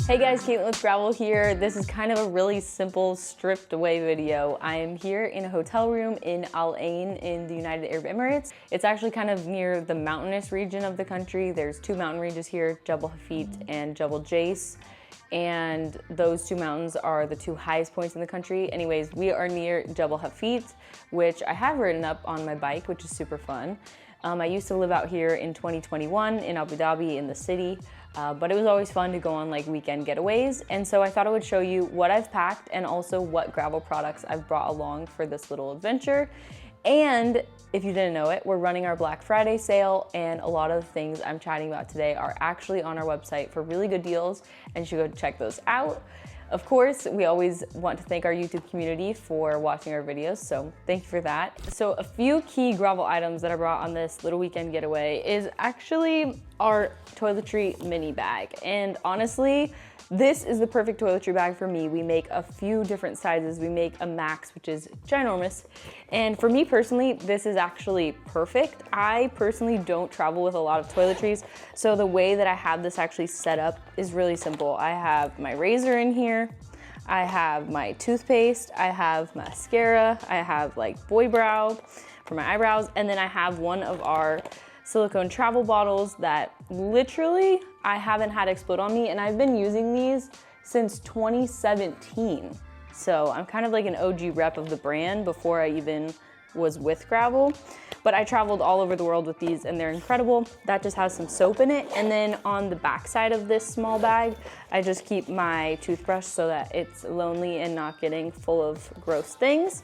Hey guys, Caitlin with Gravel here. This is kind of a really simple stripped away video. I am here in a hotel room in Al Ain in the United Arab Emirates. It's actually kind of near the mountainous region of the country. There's two mountain ranges here, Jebel Hafit and Jebel Jais. And those two mountains are the two highest points in the country. Anyways, we are near Jebel Hafit, which I have ridden up on my bike, which is super fun. I used to live out here in 2021 in Abu Dhabi in the city, but it was always fun to go on like weekend getaways. And so I thought I would show you what I've packed and also what gravel products I've brought along for this little adventure. And if you didn't know it, we're running our Black Friday sale, and a lot of the things I'm chatting about today are actually on our website for really good deals, and you should go check those out. Of course, we always want to thank our YouTube community for watching our videos, so thank you for that. So a few key gravel items that I brought on this little weekend getaway is actually our toiletry mini bag. And honestly, this is the perfect toiletry bag for me. We make a few different sizes. We make a max, which is ginormous. And for me personally, this is actually perfect. I personally don't travel with a lot of toiletries, so the way that I have this actually set up is really simple. I have my razor in here, I have my toothpaste, I have mascara, I have like boy brow for my eyebrows, and then I have one of our silicone travel bottles that literally I haven't had explode on me, and I've been using these since 2017. So I'm kind of like an OG rep of the brand before I even was with gravel. But I traveled all over the world with these and they're incredible. That just has some soap in it. And then on the back side of this small bag, I just keep my toothbrush so that it's lonely and not getting full of gross things.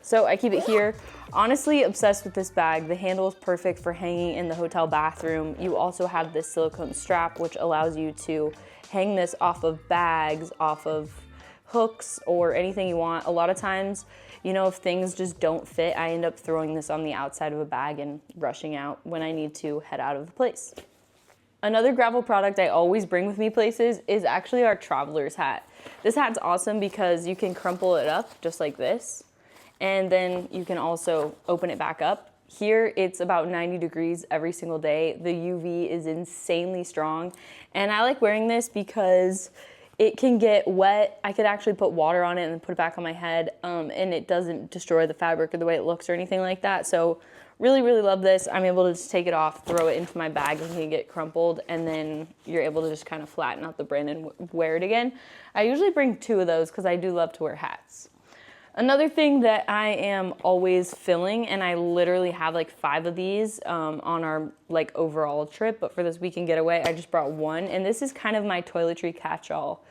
So I keep it here. Honestly, obsessed with this bag. The handle is perfect for hanging in the hotel bathroom. You also have this silicone strap, which allows you to hang this off of bags, off of hooks, or anything you want. A lot of times, you know, if things just don't fit, I end up throwing this on the outside of a bag and rushing out when I need to head out of the place. Another gravel product I always bring with me places is actually our traveler's hat. This hat's awesome because you can crumple it up just like this, and then you can also open it back up. Here, it's about 90 degrees every single day. The UV is insanely strong, and I like wearing this because it can get wet. I could actually put water on it and then put it back on my head, and it doesn't destroy the fabric or the way it looks or anything like that. So really, really love this. I'm able to just take it off, throw it into my bag and it can get crumpled, and then you're able to just kind of flatten out the brim and wear it again. I usually bring two of those because I do love to wear hats. Another thing that I am always filling, and I literally have like 5 of these on our like overall trip, but for this weekend getaway, I just brought one, and this is kind of my toiletry catch-all.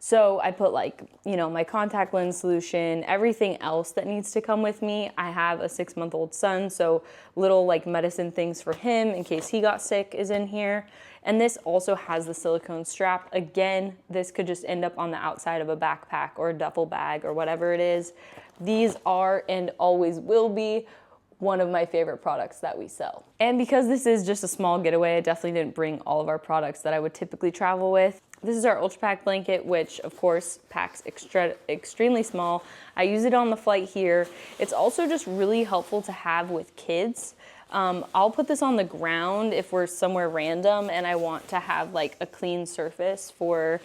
So I put like, you know, my contact lens solution, everything else that needs to come with me. I have a 6-month-old son, so little like medicine things for him in case he got sick is in here. And this also has the silicone strap. Again, this could just end up on the outside of a backpack or a duffel bag or whatever it is. These are and always will be one of my favorite products that we sell. And because this is just a small getaway, I definitely didn't bring all of our products that I would typically travel with. This is our Ultra Pack blanket, which of course packs extremely small. I use it on the flight here. It's also just really helpful to have with kids. I'll put this on the ground if we're somewhere random and I want to have like a clean surface for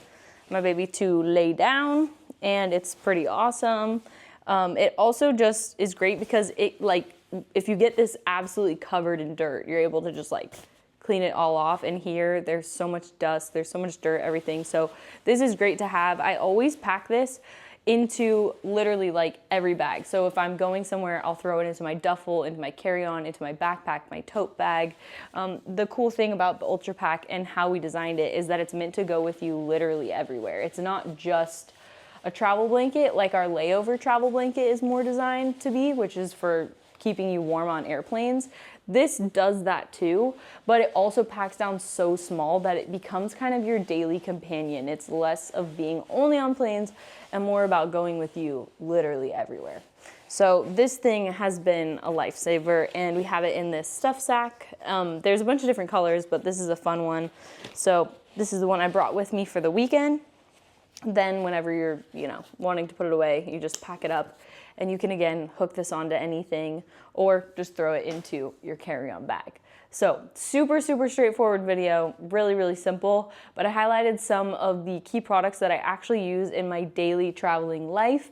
my baby to lay down, and it's pretty awesome. It also just is great because it like, if you get this absolutely covered in dirt, you're able to just like clean it all off. And here there's so much dust, there's so much dirt, everything. So this is great to have. I always pack this into literally like every bag. So if I'm going somewhere, I'll throw it into my duffel, into my carry-on, into my backpack, my tote bag. The cool thing about the Ultra Pack and how we designed it is that it's meant to go with you literally everywhere. It's not just a travel blanket like our layover travel blanket is more designed to be, which is for keeping you warm on airplanes. This does that too, but it also packs down so small that it becomes kind of your daily companion. It's less of being only on planes and more about going with you literally everywhere. So this thing has been a lifesaver, and we have it in this stuff sack. There's a bunch of different colors, but this is a fun one. So this is the one I brought with me for the weekend. Then whenever you're, you know, wanting to put it away, you just pack it up. and you can again hook this onto anything or just throw it into your carry-on bag. So super straightforward video, really simple, but I highlighted some of the key products that I actually use in my daily traveling life.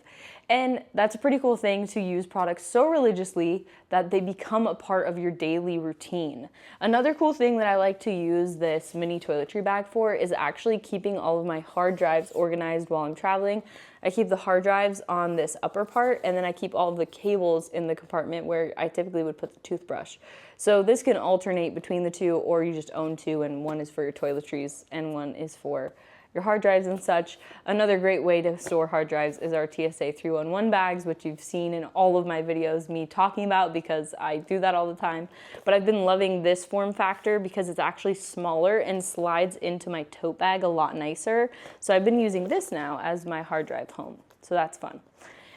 And that's a pretty cool thing, to use products so religiously that they become a part of your daily routine. Another cool thing that I like to use this mini toiletry bag for is actually keeping all of my hard drives organized while I'm traveling. I keep the hard drives on this upper part, and then I keep all of the cables in the compartment where I typically would put the toothbrush. So this can alternate between the two, or you just own two, and one is for your toiletries and one is for your hard drives and such. Another great way to store hard drives is our TSA 311 bags, which you've seen in all of my videos me talking about because I do that all the time. But I've been loving this form factor because it's actually smaller and slides into my tote bag a lot nicer. So I've been using this now as my hard drive home. So that's fun.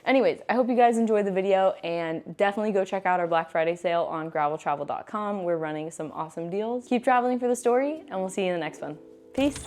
Anyways, I hope you guys enjoyed the video, and definitely go check out our Black Friday sale on graveltravel.com. We're running some awesome deals. Keep traveling for the story, and we'll see you in the next one. Peace.